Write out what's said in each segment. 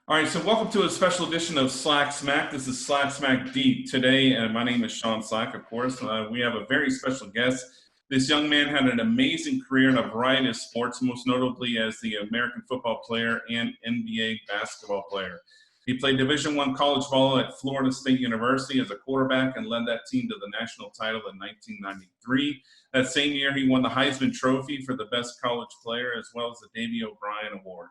All right, so welcome to a special edition of Slack Smack. This is Slack Smack Deep. Today, my name is Sean Slack, of course. We have a very special guest. This young man had an amazing career in a variety of sports, most notably as the American football player and NBA basketball player. He played Division I college ball at Florida State University as a quarterback and led that team to the national title in 1993. That same year, he won the Heisman Trophy for the best college player, as well as the Davy O'Brien Award.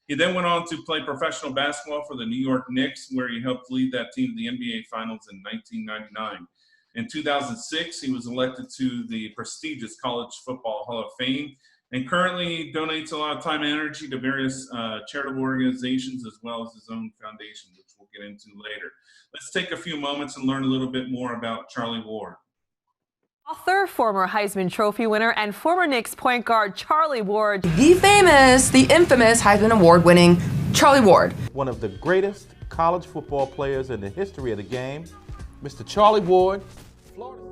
He then went on to play professional basketball for the New York Knicks, where he helped lead that team to the NBA Finals in 1999. In 2006, he was elected to the prestigious College Football Hall of Fame, and currently donates a lot of time and energy to various charitable organizations as well as his own foundation, which we'll get into later. Let's take a few moments and learn a little bit more about Charlie Ward. Author, former Heisman Trophy winner, and former Knicks point guard Charlie Ward. The infamous Heisman Award winning Charlie Ward. One of the greatest college football players in the history of the game, Mr. Charlie Ward, Florida.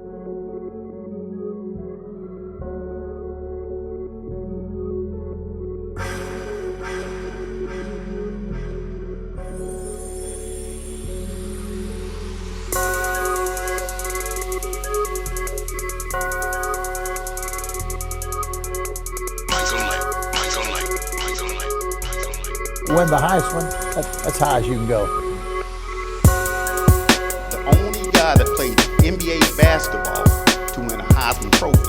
Win the Heisman, that's high as you can go. The only guy that played NBA basketball to win a Heisman Trophy.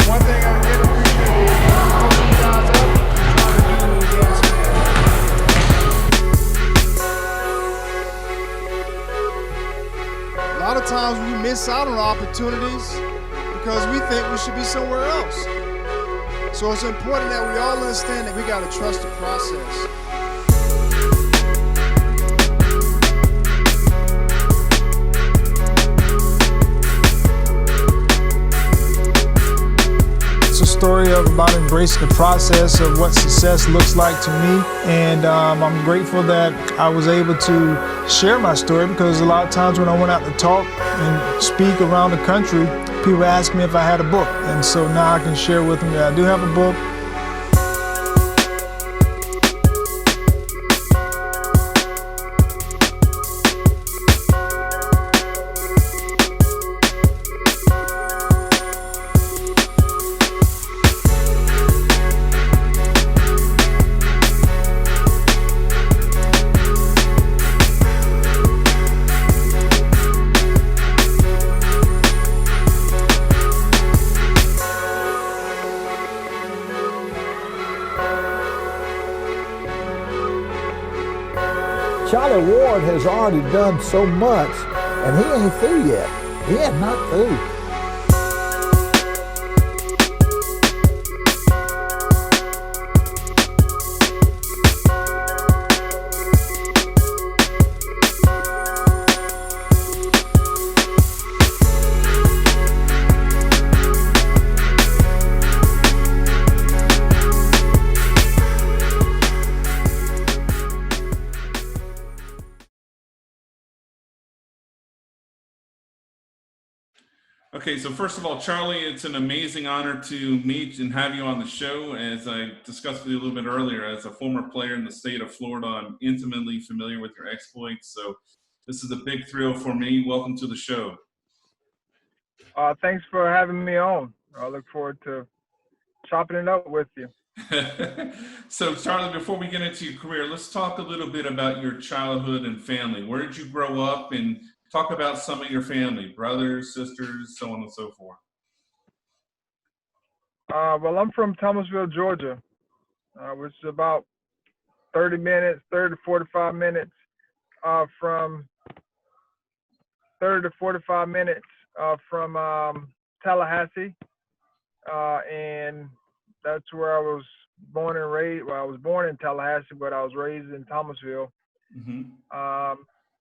One thing I did appreciate is coaching you guys up, trying to do it against me. A lot of times we miss out on opportunities because we think we should be somewhere else. So it's important that we all understand that we got to trust the process. It's a story about embracing the process of what success looks like to me, and I'm grateful that I was able to share my story, because a lot of times when I went out to talk and speak around the country, people ask me if I had a book, and so now I can share with them that I do have a book. Charlie Ward has already done so much, and he ain't through yet. He is not through. Okay, so first of all, Charlie, it's an amazing honor to meet and have you on the show. As I discussed with you a little bit earlier, as a former player in the state of Florida, I'm intimately familiar with your exploits. So this is a big thrill for me. Welcome to the show. Thanks for having me on. I look forward to chopping it up with you. So, Charlie, before we get into your career, let's talk a little bit about your childhood and family. Where did you grow up? And talk about some of your family, brothers, sisters, so on and so forth. Well, I'm from Thomasville, Georgia, which is about 30 to 45 minutes from Tallahassee, and that's where I was born and raised. Well, I was born in Tallahassee, but I was raised in Thomasville. Mm-hmm.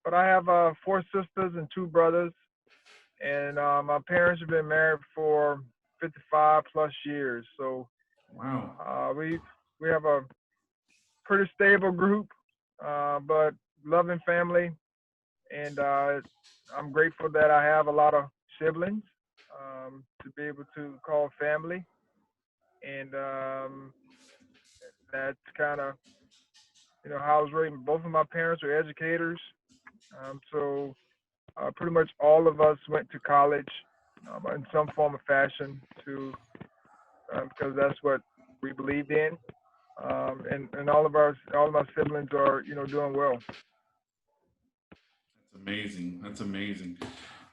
But I have 4 sisters and 2 brothers, and my parents have been married for 55 plus years. So, wow, we have a pretty stable group, but loving family, and I'm grateful that I have a lot of siblings to be able to call family, and that's kind of how I was raised. Both of my parents were educators, so pretty much all of us went to college in some form or fashion to because that's what we believed in, and all of my siblings are doing well. That's amazing. That's amazing.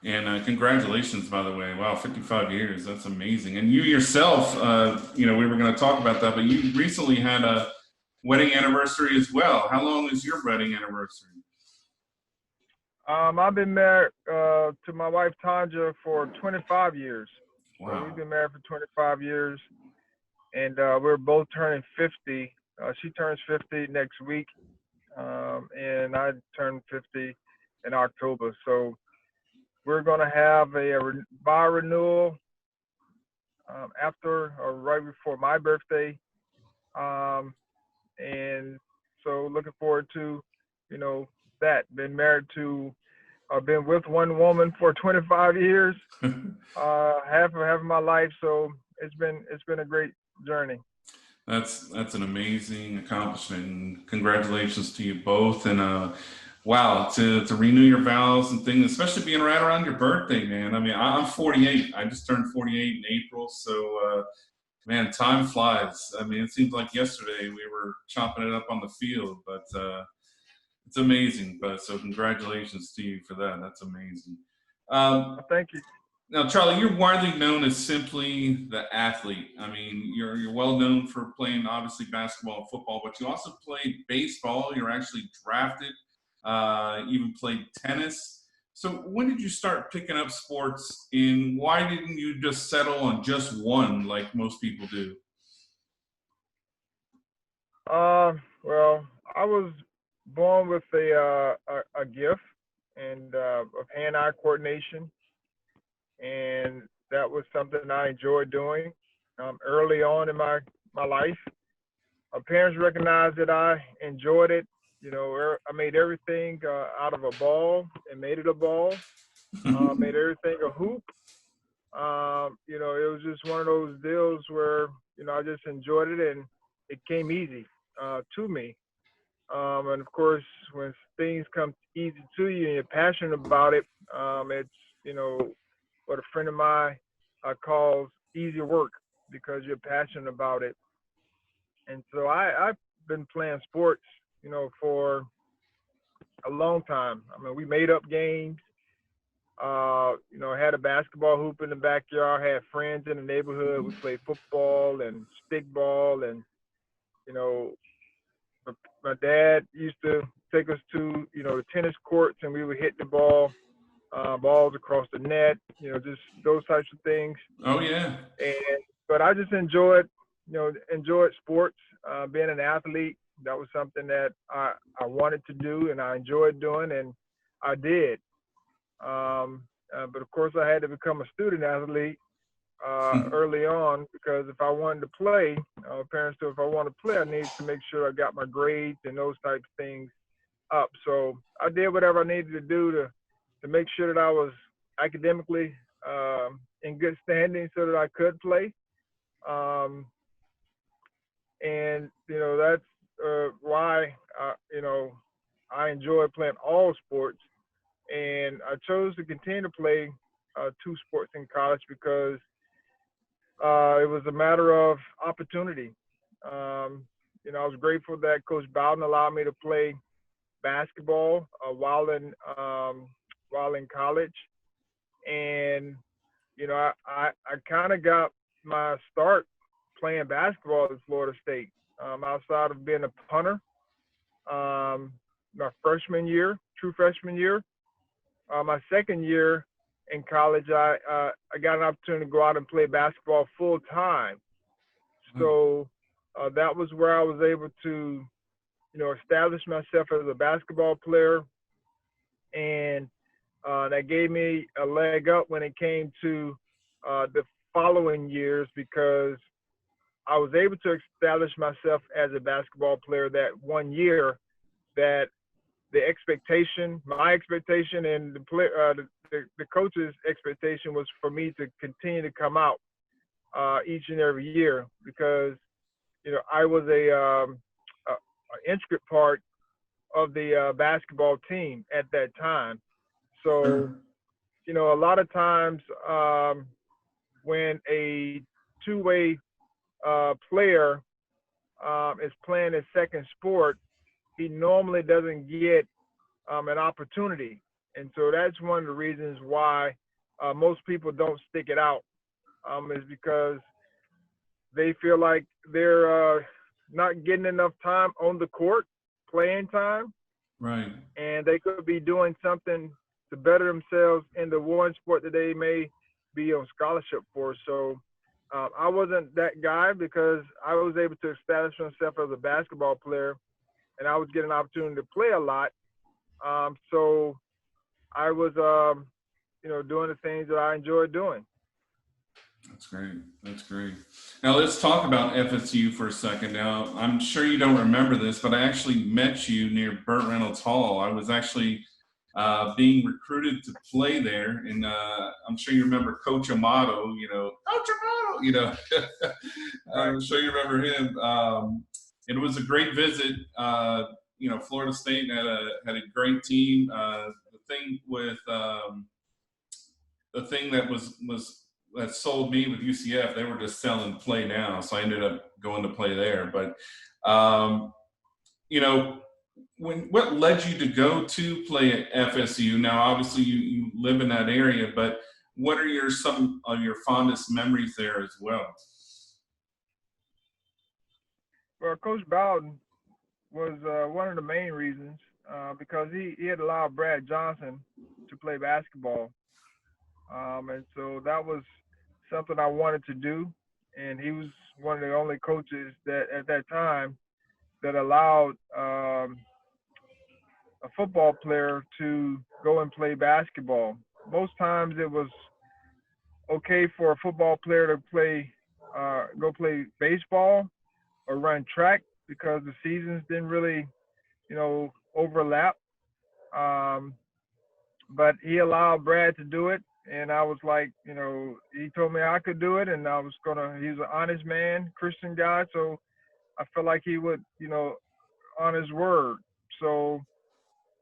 And congratulations, by the way. Wow, 55 years. That's amazing. And you yourself, we were going to talk about that, but you recently had a wedding anniversary as well. How long is your wedding anniversary? I've been married to my wife Tanja for 25 years. Wow. So we've been married for 25 years, and we're both turning 50. She turns 50 next week, and I turn 50 in October. So we're going to have a vow renewal after or right before my birthday, and so looking forward to that. Been with one woman for 25 years, half of my life. So it's been a great journey. That's an amazing accomplishment, and congratulations to you both. And wow, to renew your vows and things, especially being right around your birthday, man. I mean, I'm 48. I just turned 48 in April, so man, time flies. I mean, it seems like yesterday we were chopping it up on the field, but it's amazing. But so congratulations to you for that. That's amazing. Thank you. Now, Charlie, you're widely known as simply the athlete. I mean, you're well known for playing obviously basketball and football, but you also played baseball. You're actually drafted. Even played tennis. So when did you start picking up sports, and why didn't you just settle on just one like most people do? Well, I was born with a gift and of hand-eye coordination, and that was something I enjoyed doing early on in my life. My parents recognized that I enjoyed it. I made everything out of a ball and made it a ball. Made everything a hoop. It was just one of those deals where I just enjoyed it, and it came easy to me. And of course, when things come easy to you and you're passionate about it, it's what a friend of mine calls easy work because you're passionate about it. And so I've been playing sports, for a long time. I mean, we made up games. Had a basketball hoop in the backyard. Had friends in the neighborhood. We played football and stickball, and my dad used to take us to the tennis courts, and we would hit the balls across the net. Just those types of things. Oh yeah. But I just enjoyed sports. Being an athlete, that was something that I wanted to do and I enjoyed doing, and I did. But of course, I had to become a student athlete early on because if I wanted to play, parents said if I wanted to play, I needed to make sure I got my grades and those types of things up. So I did whatever I needed to do to make sure that I was academically in good standing so that I could play. And that's why I enjoy playing all sports, and I chose to continue to play two sports in college because it was a matter of opportunity. I was grateful that Coach Bowden allowed me to play basketball while in college, and I kind of got my start playing basketball at Florida State. Outside of being a punter, my freshman year, true freshman year. My second year in college, I got an opportunity to go out and play basketball full time. So that was where I was able to, establish myself as a basketball player, and that gave me a leg up when it came to the following years because I was able to establish myself as a basketball player that one year that the expectation, my expectation, and the coach's expectation was for me to continue to come out each and every year, because I was an intricate part of the basketball team at that time. So a lot of times when a two-way player is playing his second sport, he normally doesn't get an opportunity. And so that's one of the reasons why most people don't stick it out, is because they feel like they're not getting enough time on the court, playing time. Right. And they could be doing something to better themselves in the one sport that they may be on scholarship for. So I wasn't that guy, because I was able to establish myself as a basketball player, and I was getting an opportunity to play a lot. So I was, doing the things that I enjoyed doing. That's great. That's great. Now let's talk about FSU for a second. Now, I'm sure you don't remember this, but I actually met you near Burt Reynolds Hall. I was actually being recruited to play there, and I'm sure you remember Coach Amato. Coach Amato. I'm sure you remember him. It was a great visit. Florida State had a great team. The thing that sold me with UCF, they were just selling play now, so I ended up going to play there. But what led you to go to play at FSU? Now, obviously, you live in that area, but what are some of your fondest memories there as well? Well, Coach Bowden was one of the main reasons, because he had allowed Brad Johnson to play basketball. And so that was something I wanted to do. And he was one of the only coaches that at that time that allowed a football player to go and play basketball. Most times it was okay for a football player to go play baseball or run track, because the seasons didn't really, overlap. But he allowed Brad to do it. And I was like, he told me I could do it, and he's an honest man, Christian guy. So I felt like he would, honor his word. So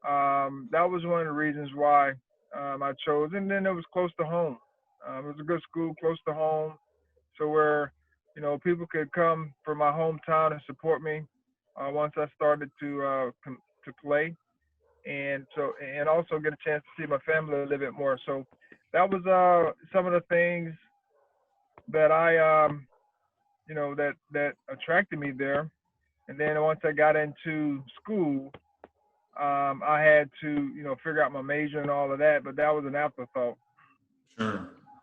that was one of the reasons why I chose. And then it was close to home. It was a good school, close to home. So where, people could come from my hometown and support me once I started to play. And also get a chance to see my family a little bit more. So that was some of the things that I, that attracted me there. And then once I got into school, I had to, figure out my major and all of that, but that was an afterthought.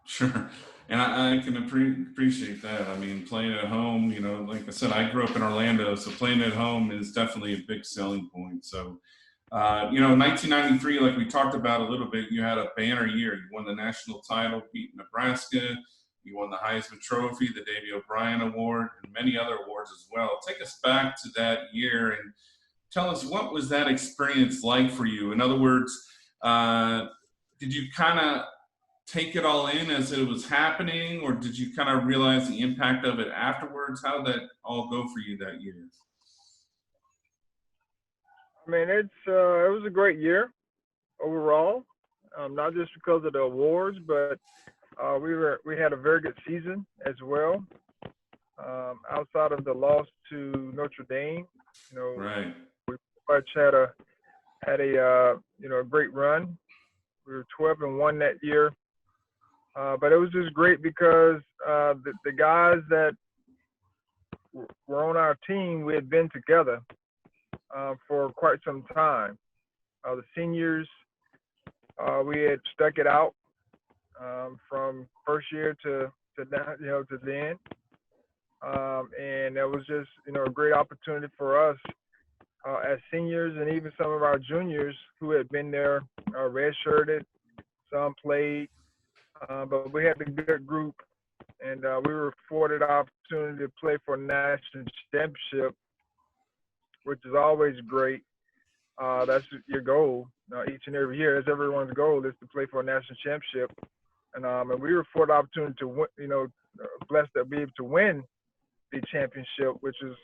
Sure. And I can appreciate that. I mean, playing at home, like I said, I grew up in Orlando, so playing at home is definitely a big selling point. So, in 1993, like we talked about a little bit, you had a banner year. You won the national title, beat Nebraska. You won the Heisman Trophy, the Davey O'Brien Award, and many other awards as well. Take us back to that year and tell us, what was that experience like for you? In other words, did you kind of take it all in as it was happening, or did you kind of realize the impact of it afterwards? How did that all go for you that year? I mean, it was a great year overall, not just because of the awards, but we had a very good season as well. Outside of the loss to Notre Dame, right. We pretty much had a great run. We were 12-1 that year, but it was just great because the guys that were on our team, we had been together for quite some time. The seniors, we had stuck it out from first year to the end. And that was just, a great opportunity for us as seniors, and even some of our juniors who had been there redshirted, some played, but we had a good group, and we were afforded the opportunity to play for a national championship, which is always great. That's your goal each and every year. That's everyone's goal is to play for a national championship. And we were afforded the opportunity to win, blessed to be able to win the championship, which is,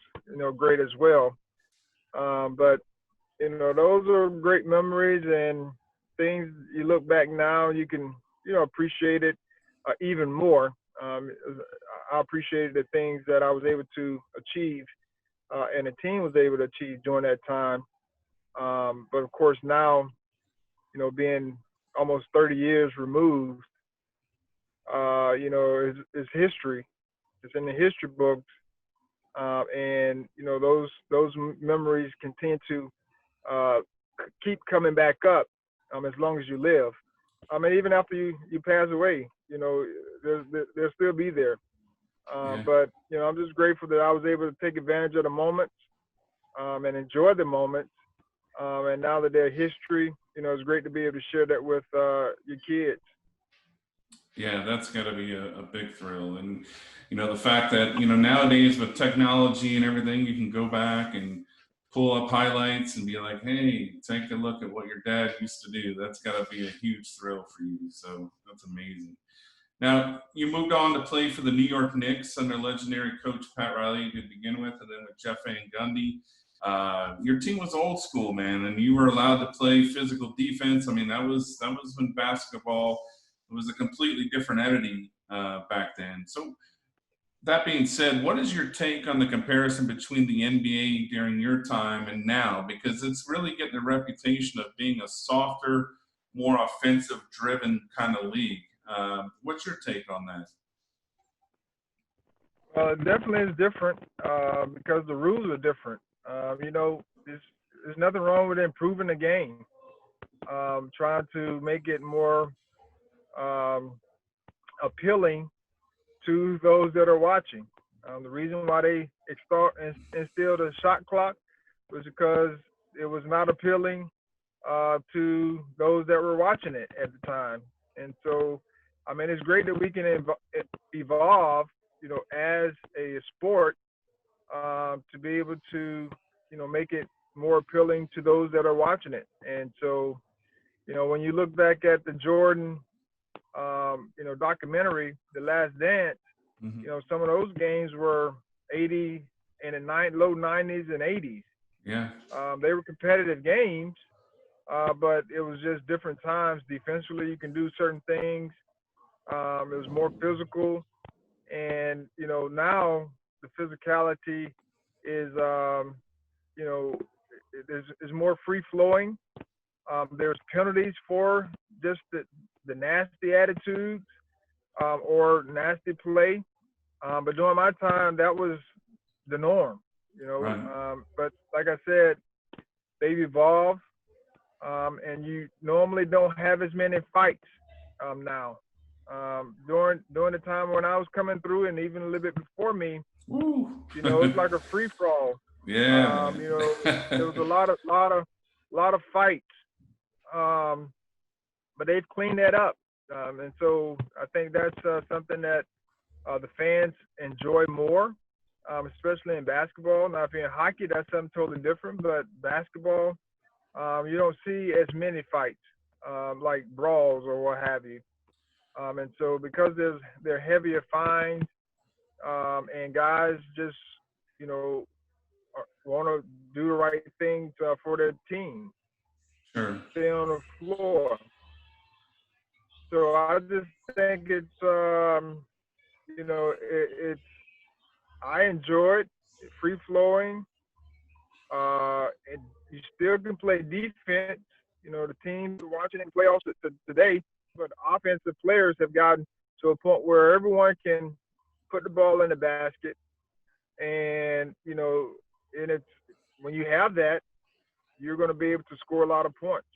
great as well. But, those are great memories and things you look back now, you can, appreciate it even more. I appreciated the things that I was able to achieve and the team was able to achieve during that time. But of course now, being almost 30 years removed, is history. It's in the history books, and those memories continue to keep coming back up as long as you live. I mean, even after you pass away, they'll still be there. Yeah. But I'm just grateful that I was able to take advantage of the moments and enjoy the moments. And now that they're history, it's great to be able to share that with your kids. Yeah, that's got to be a big thrill. And, the fact that, nowadays with technology and everything, you can go back and pull up highlights and be like, hey, take a look at what your dad used to do. That's got to be a huge thrill for you. So that's amazing. Now, you moved on to play for the New York Knicks under legendary coach Pat Riley to begin with, and then with Jeff Van Gundy. Your team was old school, man, and you were allowed to play physical defense. I mean, that was when basketball was a completely different entity back then. So that being said, what is your take on the comparison between the NBA during your time and now? Because it's really getting a reputation of being a softer, more offensive-driven kind of league. What's your take on that? It definitely is different because the rules are different. There's nothing wrong with improving the game, trying to make it more appealing to those that are watching. The reason why they instilled a shot clock was because it was not appealing to those that were watching it at the time. And so, I mean, it's great that we can evolve, as a sport to be able to, make it more appealing to those that are watching it. And so, when you look back at the Jordan, documentary, The Last Dance, some of those games were 80 and low 90s and 80s. Yeah. They were competitive games, but it was just different times. Defensively, you can do certain things. It was more physical. And, now the physicality is, is more free-flowing. There's penalties for just the nasty attitudes or nasty play. But during my time, that was the norm, Right. But like I said, they've evolved, and you normally don't have as many fights now. During the time when I was coming through, and even a little bit before me, Woo. it's like a free for all. Yeah. There was a lot of fights, but they've cleaned that up, and so I think that's something that the fans enjoy more, especially in basketball. Now, if you're in hockey, that's something totally different. But basketball, you don't see as many fights, like brawls or what have you. And so because they're heavier fines, and guys just, want to do the right thing for their team. Sure. Stay on the floor. So I just think it's, it's, I enjoy it, free flowing. And you still can play defense. The teams watching in playoffs today, but offensive players have gotten to a point where everyone can put the ball in the basket. And, and it's, when you have that, you're going to be able to score a lot of points.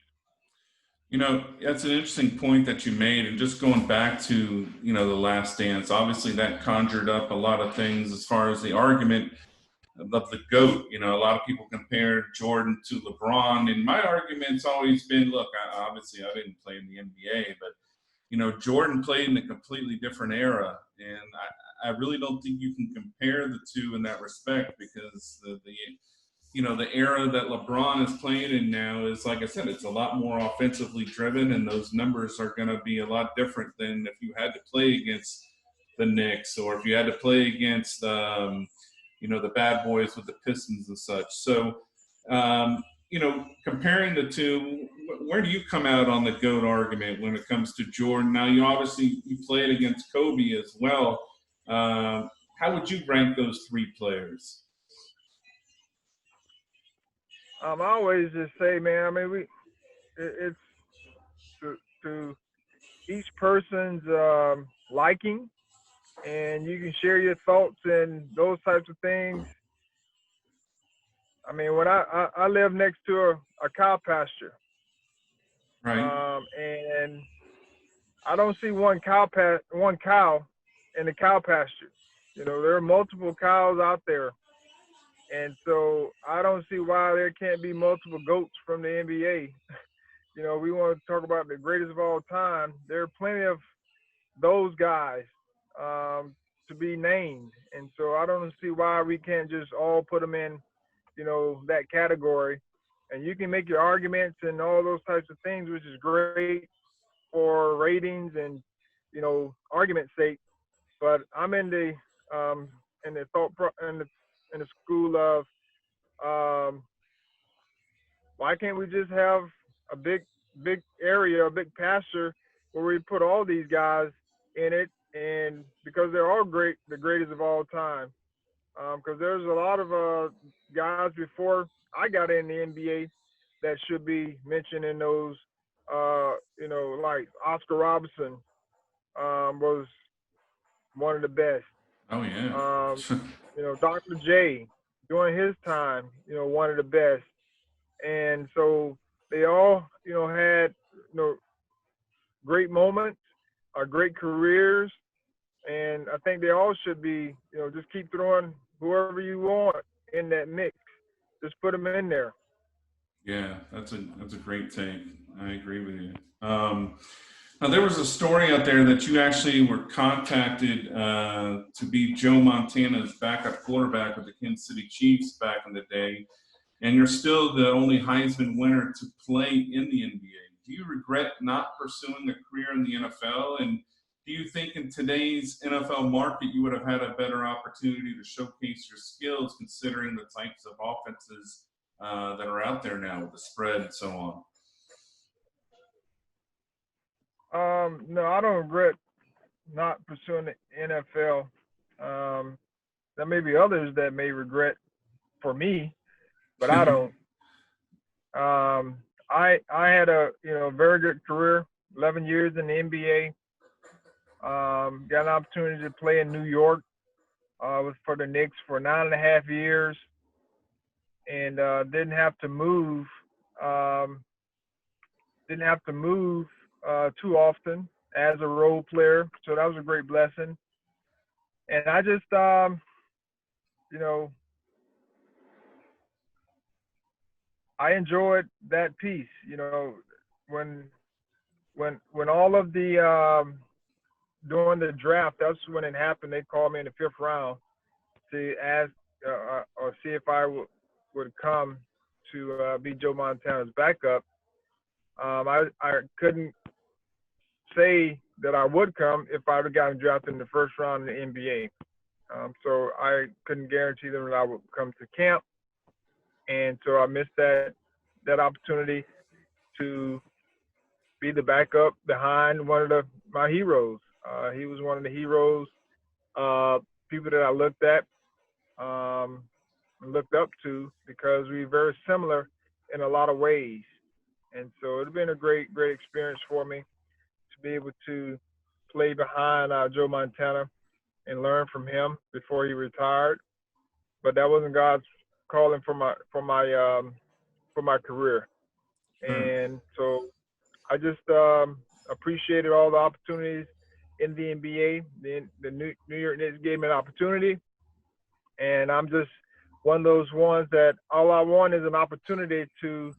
That's an interesting point that you made. And just going back to, The Last Dance, obviously that conjured up a lot of things as far as the argument of the GOAT. A lot of people compare Jordan to LeBron. And my argument's always been, look, obviously I didn't play in the NBA, but, Jordan played in a completely different era. And I really don't think you can compare the two in that respect because the era that LeBron is playing in now is, like I said, it's a lot more offensively driven, and those numbers are going to be a lot different than if you had to play against the Knicks or if you had to play against, the bad boys with the Pistons and such. So, comparing the two, where do you come out on the GOAT argument when it comes to Jordan? Now, you played against Kobe as well. How would you rank those three players? I always just say, man, I mean, it's to each person's liking, and you can share your thoughts and those types of things. I mean, when I live next to a cow pasture, Right. And I don't see one cow in the cow pasture. There are multiple cows out there, and so I don't see why there can't be multiple goats from the NBA. We want to talk about the greatest of all time. There are plenty of those guys to be named, and so I don't see why we can't just all put them in, that category. And you can make your arguments and all those types of things, which is great for ratings and argument's sake. But I'm in the in the school of why can't we just have a big area, a big pasture where we put all these guys in it, and because they're all great, the greatest of all time. Because there's a lot of guys before I got in the NBA that should be mentioned in those. Like Oscar Robertson was one of the best. Oh yeah. Dr. J during his time, one of the best. And so they all, had, great moments, great careers. And I think they all should be, just keep throwing whoever you want in that mix. Just put them in there. Yeah, that's a great take. I agree with you. Now, there was a story out there that you actually were contacted to be Joe Montana's backup quarterback with the Kansas City Chiefs back in the day, and you're still the only Heisman winner to play in the NBA. Do you regret not pursuing a career in the NFL? And do you think in today's NFL market you would have had a better opportunity to showcase your skills considering the types of offenses that are out there now with the spread and so on? No, I don't regret not pursuing the NFL. There may be others that may regret for me, but I don't. I had a very good career, 11 years in the NBA. Got an opportunity to play in New York. Was for the Knicks for 9.5 years, and didn't have to move. Too often as a role player, so that was a great blessing. And I just, I enjoyed that piece. When all of the during the draft, that's when it happened. They called me in the 5th round to ask or see if I would come to be Joe Montana's backup. I couldn't say that I would come if I would have gotten drafted in the 1st round in the NBA. So I couldn't guarantee them that I would come to camp. And so I missed that opportunity to be the backup behind one of my heroes. He was one of the heroes, people that I looked at, looked up to, because we were very similar in a lot of ways. And so it's been a great experience for me to be able to play behind Joe Montana and learn from him before he retired. But that wasn't God's calling for my career. And so I just appreciated all the opportunities in the NBA. The New York Knicks gave me an opportunity, and I'm just one of those ones that all I want is an opportunity to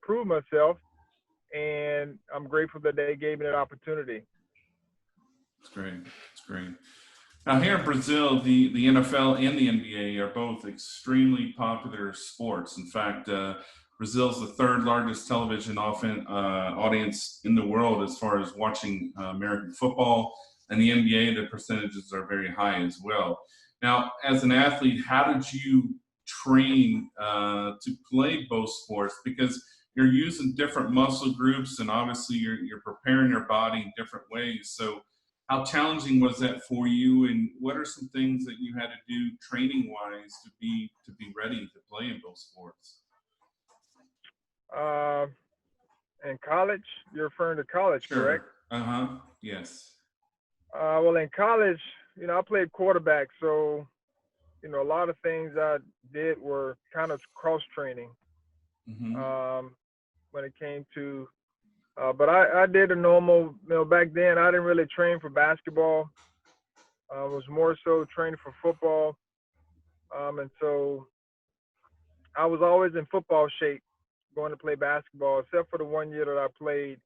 prove myself, and I'm grateful that they gave me that opportunity. It's great. It's great. Now here in Brazil, the NFL and the NBA are both extremely popular sports. In fact, Brazil's the third largest television audience in the world as far as watching American football, and the NBA, the percentages are very high as well. Now, as an athlete, how did you train to play both sports? Because you're using different muscle groups, and obviously you're preparing your body in different ways. So how challenging was that for you, and what are some things that you had to do training-wise to be ready to play in both sports? In college, you're referring to college, Sure. correct? Yes. Well, in college, I played quarterback, so a lot of things I did were kind of cross training. When it came to, but I did a normal. Back then I didn't really train for basketball. I was more so training for football, and so I was always in football shape going to play basketball, except for the 1 year that I played.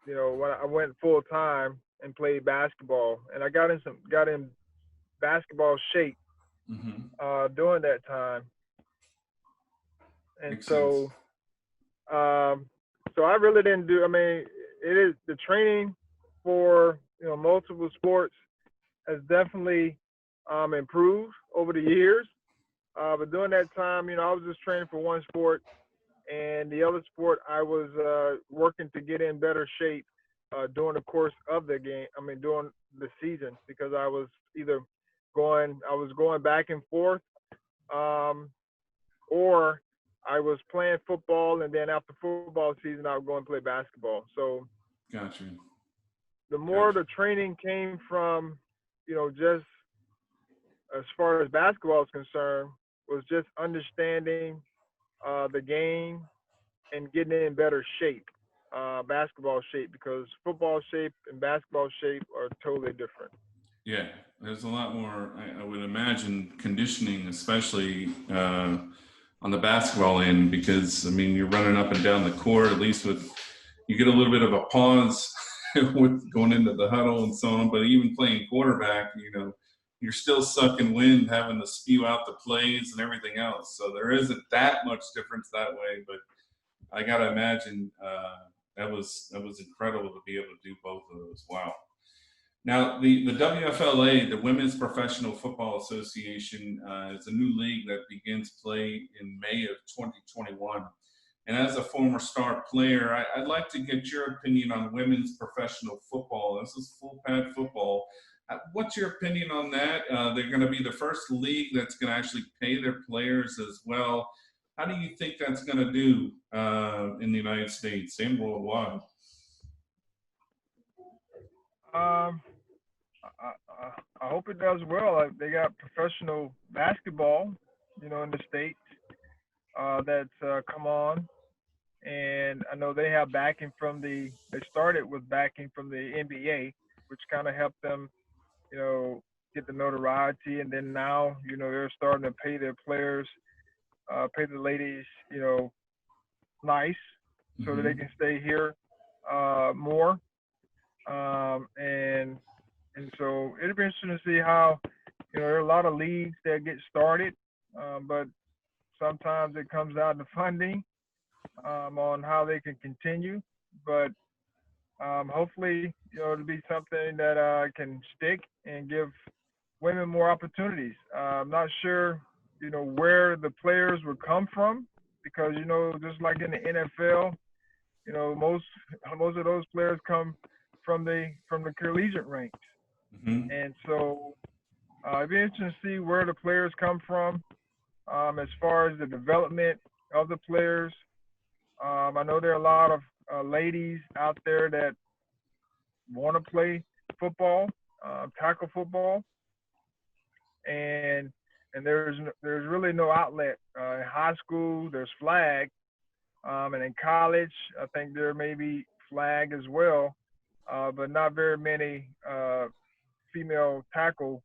When I went full time and played basketball, and I got in basketball shape during that time, and Makes so sense. so I really didn't do. I mean, it is the training for multiple sports has definitely improved over the years. But during that time, I was just training for one sport, and the other sport I was working to get in better shape during the course of the game. I mean, during the season, because I was going back and forth, or I was playing football, and then after football season, I would go and play basketball. So, Gotcha. the more the training came from, just as far as basketball is concerned, was just understanding the game and getting in better shape, basketball shape, because football shape and basketball shape are totally different. Yeah, there's a lot more, I would imagine, conditioning, especially on the basketball end, because, I mean, you're running up and down the court, at least you get a little bit of a pause with going into the huddle and so on, but even playing quarterback, you're still sucking wind, having to spew out the plays and everything else. So there isn't that much difference that way, but I got to imagine that was incredible to be able to do both of those. Wow. Now, the WFLA, the Women's Professional Football Association, is a new league that begins play in May of 2021. And as a former star player, I'd like to get your opinion on women's professional football. This is full pad football. What's your opinion on that? They're going to be the first league that's going to actually pay their players as well. How do you think that's going to do in the United States and worldwide? I hope it does well. They got professional basketball, in the States that's come on. And I know they have backing they started with backing from the NBA, which kind of helped them, get the notoriety. And then now, they're starting to pay their players, pay the ladies, nice, so that they can stay here more. And so it'll be interesting to see how, there are a lot of leagues that get started, but sometimes it comes down to funding on how they can continue. But hopefully, it'll be something that can stick and give women more opportunities. I'm not sure, where the players would come from, because, just like in the NFL, most of those players come from the collegiate ranks. And so it'd be interesting to see where the players come from as far as the development of the players. I know there are a lot of ladies out there that want to play football, tackle football, and there's really no outlet. In high school, there's flag, and in college, I think there may be flag as well, but not very many female tackle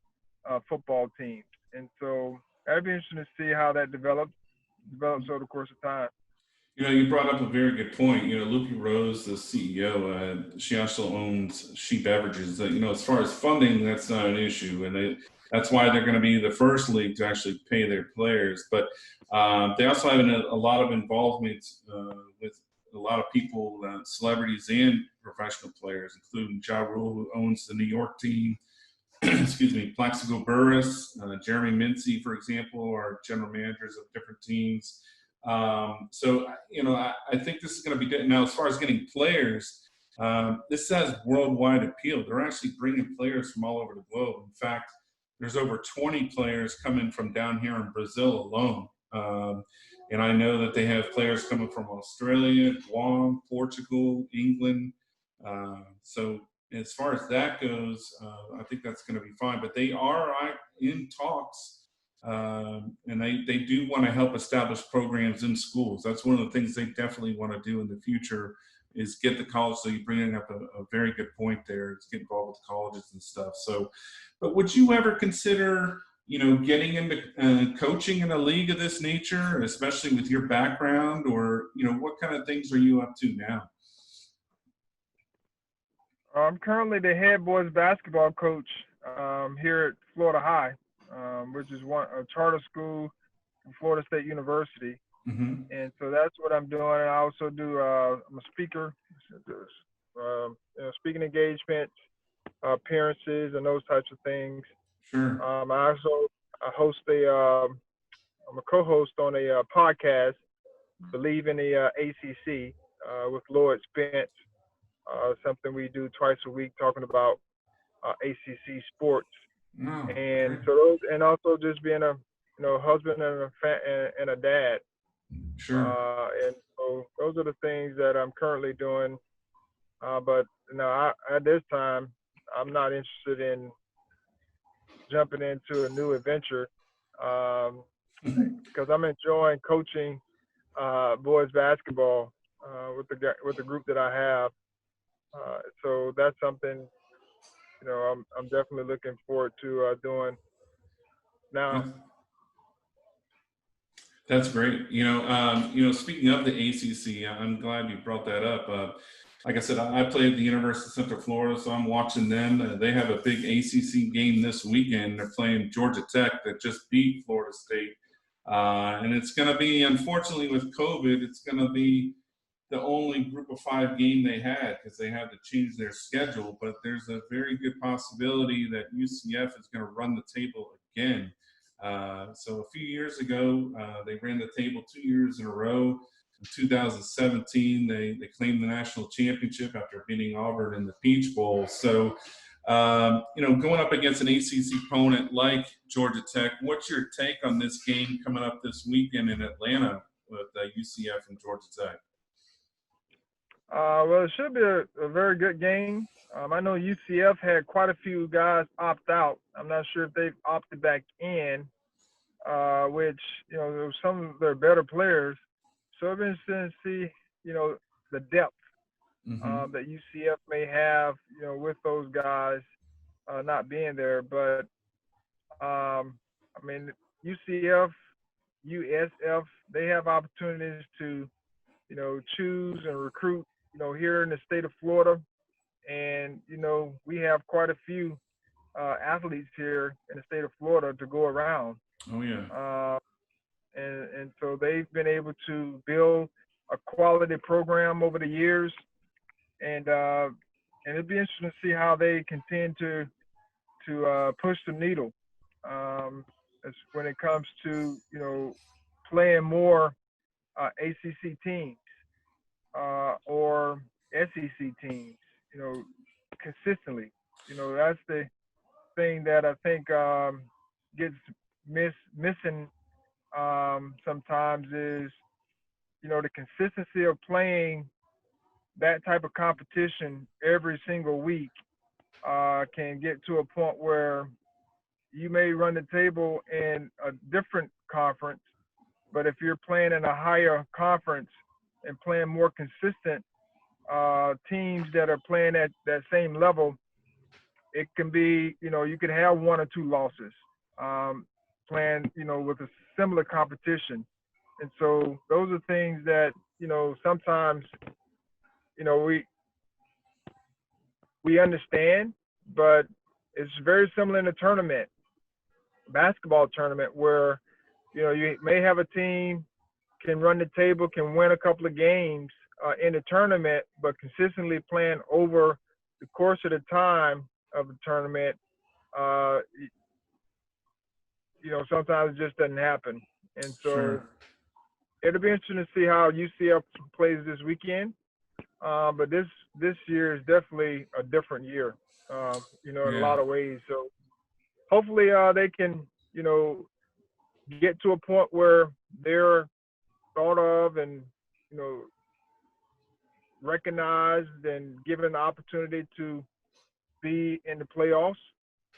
football teams. And so that'd be interesting to see how that develops over the course of time. You brought up a very good point. Lupe Rose, the CEO, she also owns She Beverages. As far as funding, that's not an issue, and that's why they're going to be the first league to actually pay their players. But they also have a lot of involvement with a lot of people, celebrities and professional players, including Ja Rule, who owns the New York team. Excuse me, Plaxico Burress, Jeremy Mincy, for example, are general managers of different teams. I think this is going to be good. Now, as far as getting players, this has worldwide appeal. They're actually bringing players from all over the globe. In fact, there's over 20 players coming from down here in Brazil alone. And I know that they have players coming from Australia, Guam, Portugal, England. So as far as that goes, I think that's going to be fine. But they are in talks, and they do want to help establish programs in schools. That's one of the things they definitely want to do in the future is get the college. So you're bringing up a very good point there. Is get involved with colleges and stuff. So, but would you ever consider, getting into coaching in a league of this nature, especially with your background, or what kind of things are you up to now? I'm currently the head boys basketball coach here at Florida High, which is a charter school from Florida State University. Mm-hmm. And so that's what I'm doing. And I also do, I'm a speaker, speaking engagements, appearances, and those types of things. Sure. I host I'm a co-host on a podcast, Believe in the ACC, with Lloyd Spence. Something we do twice a week, talking about ACC sports. Oh, and great. so those, and also just being a husband and a dad. Sure. And so those are the things that I'm currently doing. But at this time, I'm not interested in jumping into a new adventure because I'm enjoying coaching boys basketball with the group that I have. So that's something, I'm definitely looking forward to doing now. That's great. Speaking of the ACC, I'm glad you brought that up. Like I said, I play at the University of Central Florida, so I'm watching them. They have a big ACC game this weekend. They're playing Georgia Tech that just beat Florida State. And it's going to be, unfortunately, with COVID, it's going to be the only Group of 5 game they had because they had to change their schedule. But there's a very good possibility that UCF is going to run the table again. So a few years ago, they ran the table 2 years in a row. In 2017, they claimed the national championship after beating Auburn in the Peach Bowl. So, going up against an ACC opponent like Georgia Tech, what's your take on this game coming up this weekend in Atlanta with UCF and Georgia Tech? Well, it should be a very good game. I know UCF had quite a few guys opt out. I'm not sure if they've opted back in, which, there were some of their better players. So it'll be interesting to see, the depth that UCF may have, with those guys not being there. But, UCF, USF, they have opportunities to, choose and recruit, here in the state of Florida. And, we have quite a few athletes here in the state of Florida to go around. Oh, yeah. And so they've been able to build a quality program over the years. And it'd be interesting to see how they continue to push the needle as when it comes to, playing more ACC teams or SEC teams, consistently. That's the thing that I think gets missing sometimes is, the consistency of playing that type of competition every single week can get to a point where you may run the table in a different conference, but if you're playing in a higher conference and playing more consistent teams that are playing at that same level, it can be, you could have 1 or 2 losses playing, with a similar competition. And so those are things that, sometimes, we understand, but it's very similar in a tournament, basketball tournament, where, you may have a team can run the table, can win a couple of games in the tournament, but consistently playing over the course of the time of the tournament, sometimes it just doesn't happen. And so Sure. it'll be interesting to see how UCF plays this weekend. But this year is definitely a different year, in a Yeah. lot of ways. So hopefully they can, get to a point where they're thought of and, recognized and given the opportunity to be in the playoffs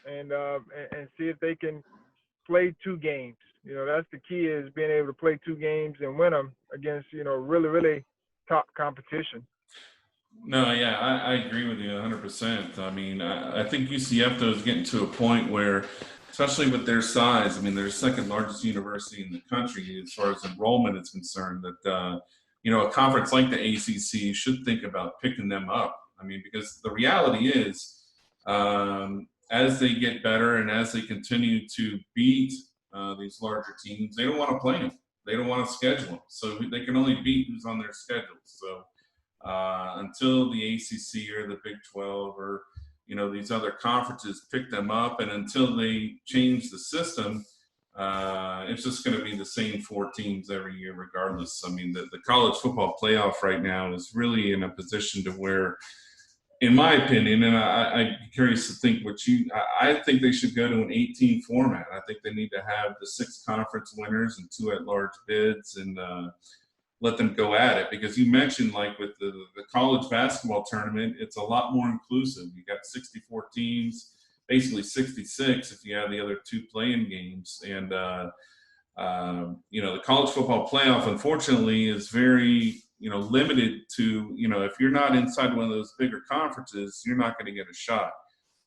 and see if they can play two games. That's the key, is being able to play two games and win them against, really, really top competition. No, yeah, I agree with you 100%. I mean, I think UCF, though, is getting to a point where, especially with their size, I mean, they're the second largest university in the country as far as enrollment is concerned, that, a conference like the ACC should think about picking them up. I mean, because the reality is, as they get better and as they continue to beat these larger teams, they don't want to play them. They don't want to schedule them. So they can only beat who's on their schedule. So until the ACC or the Big 12 or these other conferences pick them up, and until they change the system, it's just going to be the same four teams every year regardless. I mean, the college football playoff right now is really in a position to where, in my opinion, and I'm curious to think I think they should go to an 18 format. I think they need to have the 6 conference winners and 2 at-large bids, and let them go at it, because you mentioned, like, with the college basketball tournament, it's a lot more inclusive. You got 64 teams, basically 66 if you have the other 2 play-in games. And, the college football playoff, unfortunately, is very, limited to, if you're not inside one of those bigger conferences, you're not going to get a shot.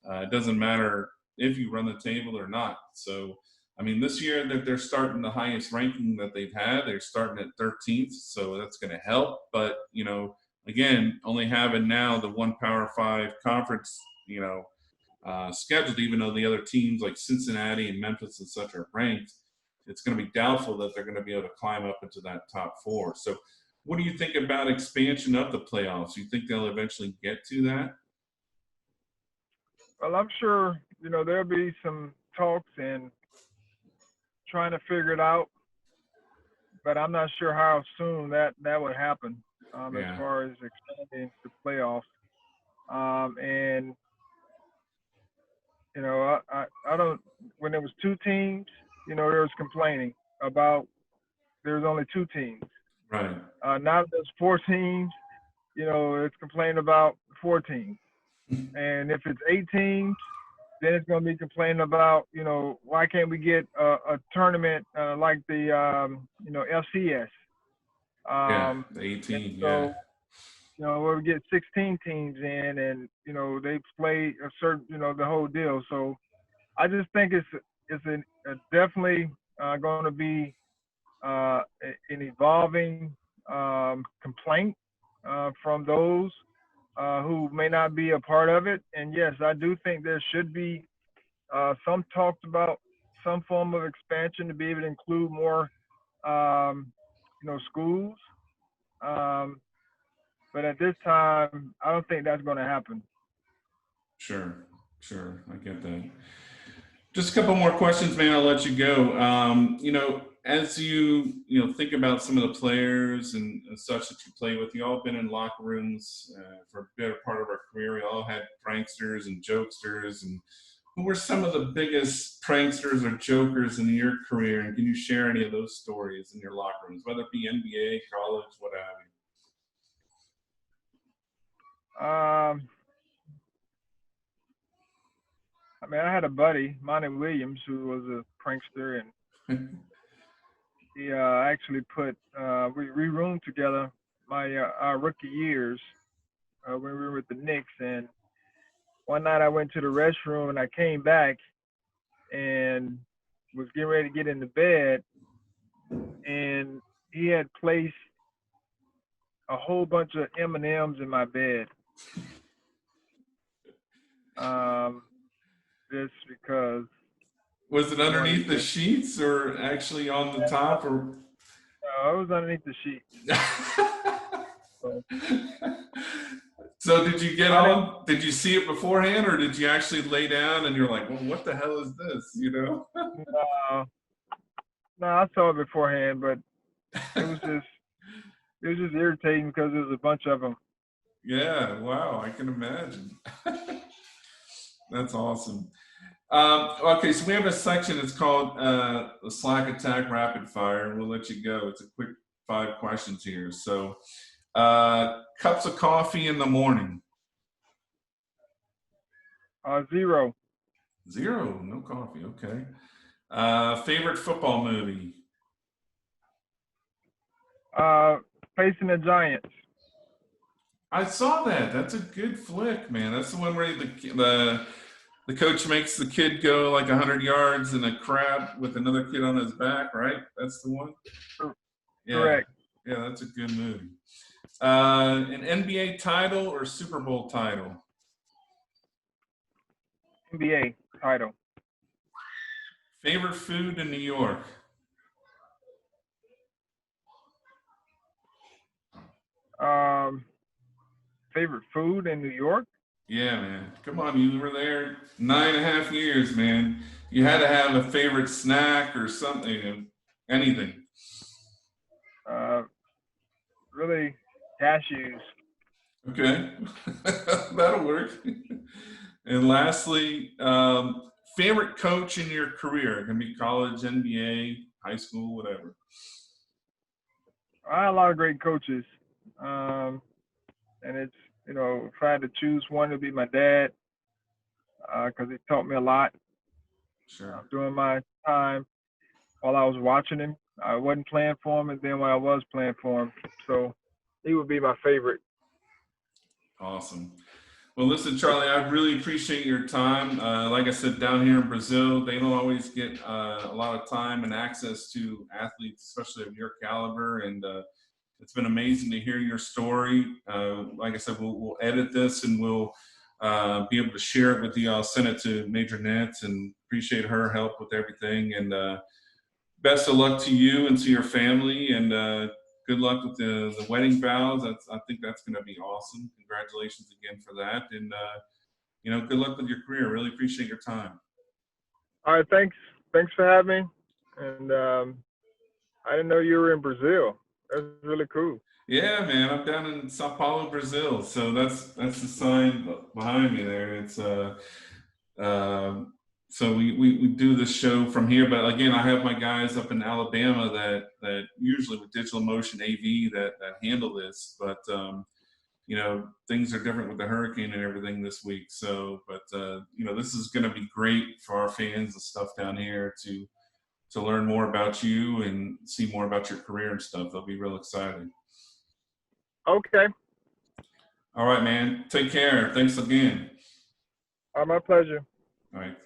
It doesn't matter if you run the table or not. So, I mean, this year that they're starting the highest ranking that they've had, they're starting at 13th, so that's going to help. But, again, only having now the one Power 5 conference, scheduled, even though the other teams like Cincinnati and Memphis and such are ranked, it's going to be doubtful that they're going to be able to climb up into that top 4. So what do you think about expansion of the playoffs? Do you think they'll eventually get to that? Well, I'm sure, there'll be some talks and trying to figure it out, but I'm not sure how soon that would happen, as far as expanding the playoffs. And I don't. When there was 2 teams, there was complaining about there was only 2 teams. Right. Now there's 4 teams. It's complaining about 4 teams. And if it's 8 teams, then it's going to be complaining about, why can't we get a tournament like the, FCS? The 18, so, we'll get 16 teams in, and, they play a certain, the whole deal. So I just think it's definitely going to be an evolving complaint from those who may not be a part of it. And yes, I do think there should be some talked about some form of expansion to be able to include more, schools. But at this time, I don't think that's going to happen. Sure. I get that. Just a couple more questions, man. I'll let you go. As you think about some of the players and such that you play with, you all been in locker rooms for a better part of our career. We all had pranksters and jokesters. And who were some of the biggest pranksters or jokers in your career? And can you share any of those stories in your locker rooms, whether it be NBA, college, what have you? I mean, I had a buddy, Monty Williams, who was a prankster, and he actually put we roomed together our rookie years when we were with the Knicks. And one night I went to the restroom and I came back and was getting ready to get into bed, and he had placed a whole bunch of M&Ms in my bed. Just because. Was it underneath the sheets or actually on the top? Or No, it was underneath the sheet. So did you get on? Did you see it beforehand, or did you actually lay down and you're like, well, what the hell is this? You know? No, I saw it beforehand, but it was just irritating because there was a bunch of them. Yeah, wow, I can imagine. That's awesome. Okay, so we have a section that's called the Slack Attack Rapid Fire, and we'll let you go. It's a quick 5 questions here. So, cups of coffee in the morning. 0. 0, no coffee, okay. Favorite football movie? Facing the Giants. I saw that. That's a good flick, man. That's the one where the coach makes the kid go like 100 yards in a crab with another kid on his back, right? That's the one? Yeah. Correct. Yeah, that's a good movie. An NBA title or Super Bowl title? NBA title. Favorite food in New York? Favorite food in New York? Yeah, man. Come on, you were there 9.5 years, man. You had to have a favorite snack or something, anything. Really, cashews. Okay, that'll work. And lastly, favorite coach in your career? It can be college, NBA, high school, whatever. I had a lot of great coaches. And it's, if I had to choose one, it would be my dad, because he taught me a lot. Sure. During my time while I was watching him. I wasn't playing for him, and then when I was playing for him. So he would be my favorite. Awesome. Well, listen, Charlie, I really appreciate your time. Like I said, down here in Brazil, they don't always get a lot of time and access to athletes, especially of your caliber. And it's been amazing to hear your story. Like I said, we'll edit this and we'll be able to share it with you. I'll send it to Major Nets and appreciate her help with everything. And best of luck to you and to your family. And good luck with the wedding vows. I think that's going to be awesome. Congratulations again for that. And, good luck with your career. Really appreciate your time. All right. Thanks. Thanks for having me. And I didn't know you were in Brazil. That's really cool. Yeah, man. I'm down in Sao Paulo, Brazil. So that's the sign behind me there. It's so we do this show from here, but again, I have my guys up in Alabama that usually with Digital Motion AV that handle this, but things are different with the hurricane and everything this week. So, but this is going to be great for our fans and stuff down here to learn more about you and see more about your career and stuff. They'll be real excited. Okay. All right, man. Take care. Thanks again. My pleasure. All right.